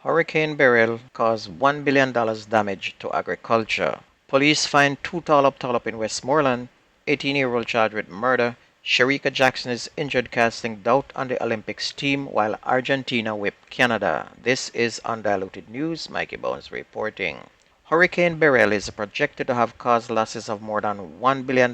Hurricane Beryl caused $1 billion damage to agriculture. Police find two Tallop in Westmoreland, 18-year-old charged with murder. Shericka Jackson is injured, casting doubt on the Olympics team, while Argentina whipped Canada. This is Undiluted News. Mikey Bones reporting. Hurricane Beryl is projected to have caused losses of more than $1 billion,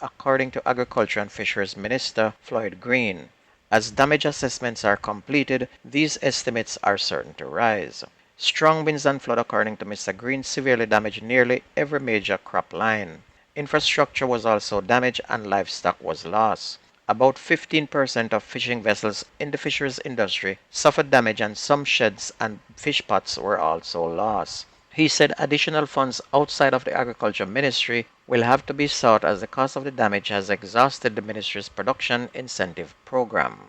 according to Agriculture and Fisheries Minister Floyd Green. As damage assessments are completed, these estimates are certain to rise. Strong winds and flood, according to Mr. Green, severely damaged nearly every major crop line. Infrastructure was also damaged and livestock was lost. About 15% of fishing vessels in the fisheries industry suffered damage, and some sheds and fish pots were also lost. He said additional funds outside of the Agriculture Ministry will have to be sought, as the cost of the damage has exhausted the ministry's production incentive program.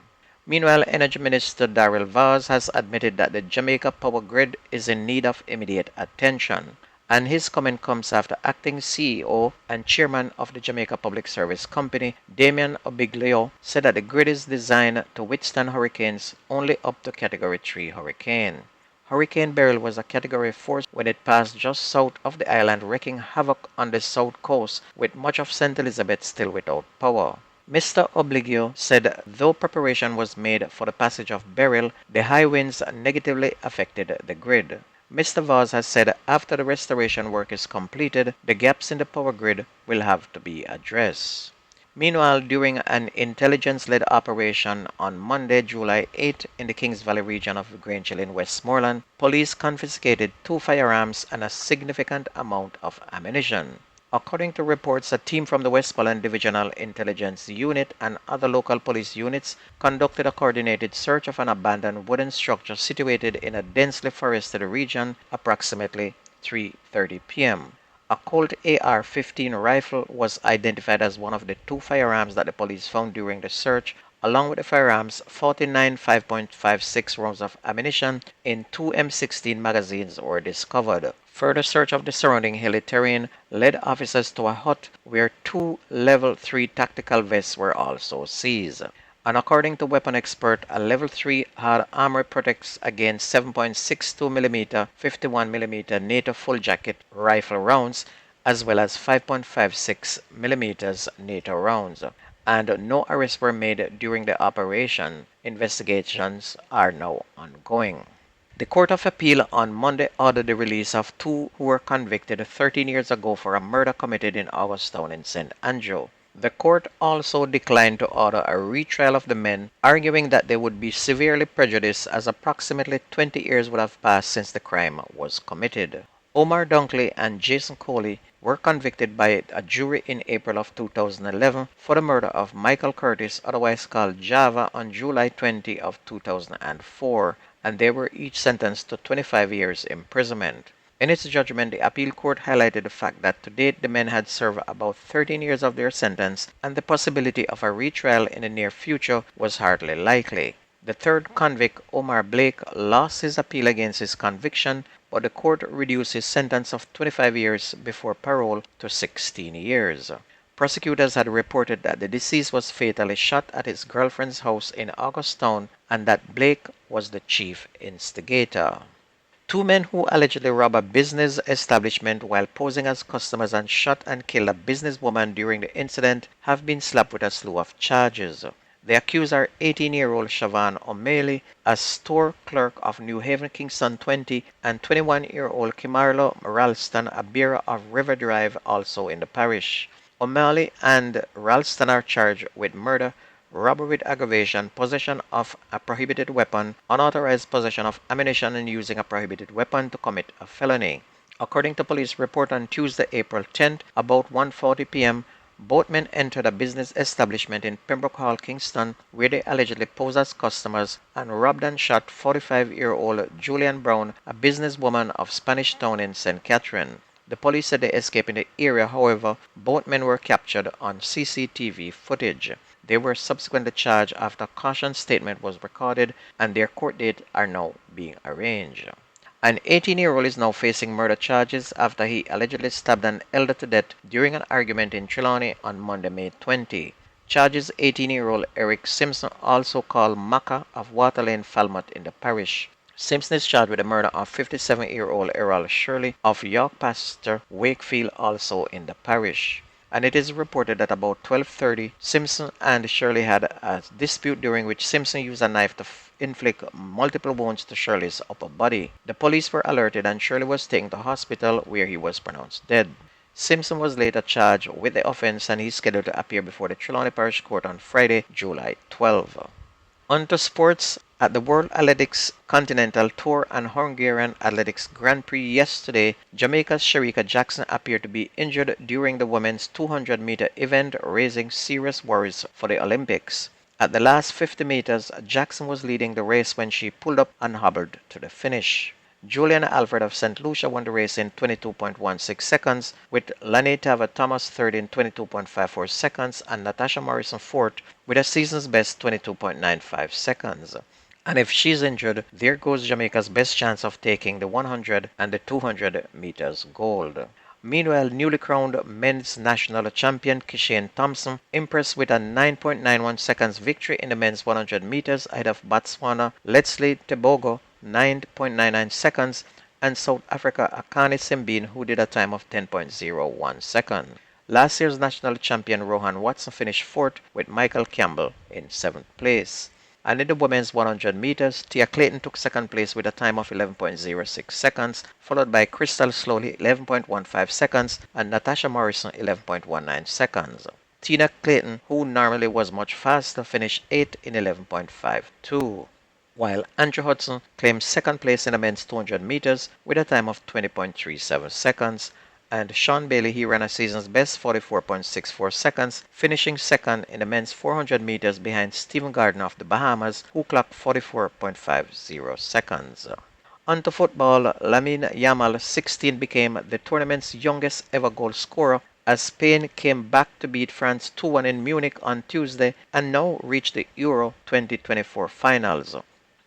Meanwhile, Energy Minister Darrell Vaz has admitted that the Jamaica power grid is in need of immediate attention, and his comment comes after acting CEO and chairman of the Jamaica Public Service Company, Damian Obiglio, said that the grid is designed to withstand hurricanes only up to Category 3 hurricane. Hurricane Beryl was a Category 4 when it passed just south of the island, wreaking havoc on the south coast, with much of St. Elizabeth still without power. Mr. Obligio said though preparation was made for the passage of Beryl, the high winds negatively affected the grid. Mr. Vaz has said after the restoration work is completed, the gaps in the power grid will have to be addressed. Meanwhile, during an intelligence-led operation on Monday, July 8, in the Kings Valley region of Grangehill in Westmoreland, police confiscated 2 firearms and a significant amount of ammunition. According to reports, a team from the Westmoreland Divisional Intelligence Unit and other local police units conducted a coordinated search of an abandoned wooden structure situated in a densely forested region approximately 3:30 p.m. A Colt AR-15 rifle was identified as one of the 2 firearms that the police found during the search. Along with the firearms, 49 5.56 rounds of ammunition in 2 M16 magazines were discovered. Further search of the surrounding hilly terrain led officers to a hut where 2 Level 3 tactical vests were also seized. And according to weapon expert, a Level 3 hard armor protects against 7.62mm, 51mm NATO full jacket rifle rounds, as well as 5.56mm NATO rounds. And no arrests were made during the operation. Investigations are now ongoing. The Court of Appeal on Monday ordered the release of 2 who were convicted 13 years ago for a murder committed in Augustown in St. Andrew. The court also declined to order a retrial of the men, arguing that they would be severely prejudiced as approximately 20 years would have passed since the crime was committed. Omar Dunkley and Jason Coley were convicted by a jury in April of 2011 for the murder of Michael Curtis, otherwise called Java, on July 20 of 2004, and they were each sentenced to 25 years imprisonment. In its judgment, the appeal court highlighted the fact that to date the men had served about 13 years of their sentence, and the possibility of a retrial in the near future was hardly likely. The third convict, Omar Blake, lost his appeal against his conviction, but the court reduced his sentence of 25 years before parole to 16 years. Prosecutors had reported that the deceased was fatally shot at his girlfriend's house in Augustown and that Blake was the chief instigator. 2 men who allegedly robbed a business establishment while posing as customers and shot and killed a businesswoman during the incident have been slapped with a slew of charges. The accused are 18-year-old Siobhan O'Malley, a store clerk of New Haven Kingston 20, and 21-year-old Kimarlo Ralston, a bearer of River Drive, also in the parish. O'Malley and Ralston are charged with murder, robbery with aggravation, possession of a prohibited weapon, unauthorized possession of ammunition, and using a prohibited weapon to commit a felony. According to police report on Tuesday, April 10th, about 1:40 p.m., both men entered a business establishment in Pembroke Hall, Kingston, where they allegedly posed as customers and robbed and shot 45-year-old Julian Brown, a businesswoman of Spanish Town in St. Catherine. The police said they escaped in the area. However, both men were captured on CCTV footage. They were subsequently charged after a caution statement was recorded, and their court date are now being arranged. An 18-year-old is now facing murder charges after he allegedly stabbed an elder to death during an argument in Trelawney on Monday, May 20. Charges 18-year-old Eric Simpson, also called Macca, of Water Lane, Falmouth in the parish. Simpson is charged with the murder of 57-year-old Errol Shirley of York Pastor Wakefield, also in the parish. And it is reported that about 12:30, Simpson and Shirley had a dispute during which Simpson used a knife to inflict multiple wounds to Shirley's upper body. The police were alerted and Shirley was taken to hospital where he was pronounced dead. Simpson was later charged with the offense and he is scheduled to appear before the Trelawney Parish Court on Friday, July 12. On to sports. At the World Athletics Continental Tour and Hungarian Athletics Grand Prix yesterday, Jamaica's Shericka Jackson appeared to be injured during the women's 200-meter event, raising serious worries for the Olympics. At the last 50 meters, Jackson was leading the race when she pulled up and hobbled to the finish. Julian Alfred of St. Lucia won the race in 22.16 seconds, with Lani Tava Thomas third in 22.54 seconds, and Natasha Morrison fourth with a season's best 22.95 seconds. And if she's injured, there goes Jamaica's best chance of taking the 100 and the 200 meters gold. Meanwhile, newly crowned men's national champion Kishane Thompson impressed with a 9.91 seconds victory in the men's 100 meters ahead of Botswana Leslie Tebogo 9.99 seconds and South Africa Akani Simbine, who did a time of 10.01 seconds. Last year's national champion Rohan Watson finished fourth with Michael Campbell in 7th place. And in the women's 100 meters, Tia Clayton took second place with a time of 11.06 seconds, followed by Crystal Slowly 11.15 seconds and Natasha Morrison 11.19 seconds. Tina Clayton, who normally was much faster, finished 8th in 11.52. While Andrew Hudson claimed second place in the men's 200 meters with a time of 20.37 seconds, and Sean Bailey, he ran a season's best 44.64 seconds, finishing second in the men's 400 meters behind Stephen Gardner of the Bahamas, who clocked 44.50 seconds. On to football, Lamine Yamal, 16, became the tournament's youngest ever goal scorer as Spain came back to beat France 2-1 in Munich on Tuesday and now reached the Euro 2024 finals.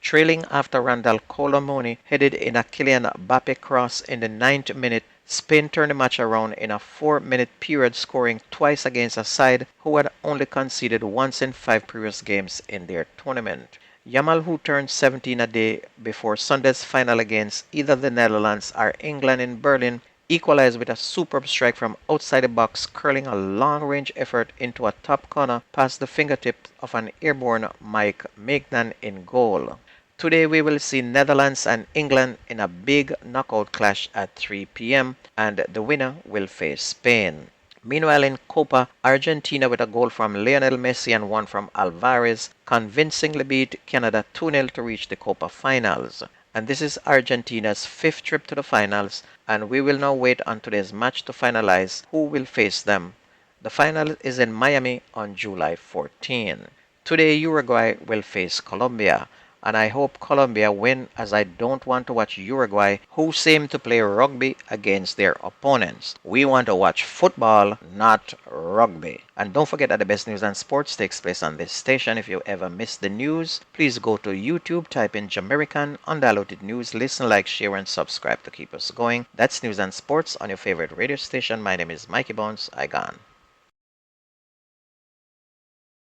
Trailing after Randall Colomoni headed in a Kylian Mbappe cross in the 9th minute, Spain turned the match around in a 4-minute period, scoring twice against a side who had only conceded once in 5 previous games in their tournament. Yamal, who turned 17 a day before Sunday's final against either the Netherlands or England in Berlin, equalized with a superb strike from outside the box, curling a long-range effort into a top corner past the fingertips of an airborne Mike Maignan in goal. Today we will see Netherlands and England in a big knockout clash at 3 p.m. and the winner will face Spain. Meanwhile in Copa, Argentina with a goal from Lionel Messi and one from Alvarez convincingly beat Canada 2-0 to reach the Copa finals. And this is Argentina's 5th trip to the finals, and we will now wait on today's match to finalize who will face them. The final is in Miami on July 14. Today Uruguay will face Colombia, and I hope Colombia win as I don't want to watch Uruguay, who seem to play rugby against their opponents. We want to watch football, not rugby. And don't forget that the best news and sports takes place on this station. If you ever miss the news, please go to YouTube, type in Jamerican Undiluted News, listen, like, share, and subscribe to keep us going. That's news and sports on your favorite radio station. My name is Mikey Bones. I gone.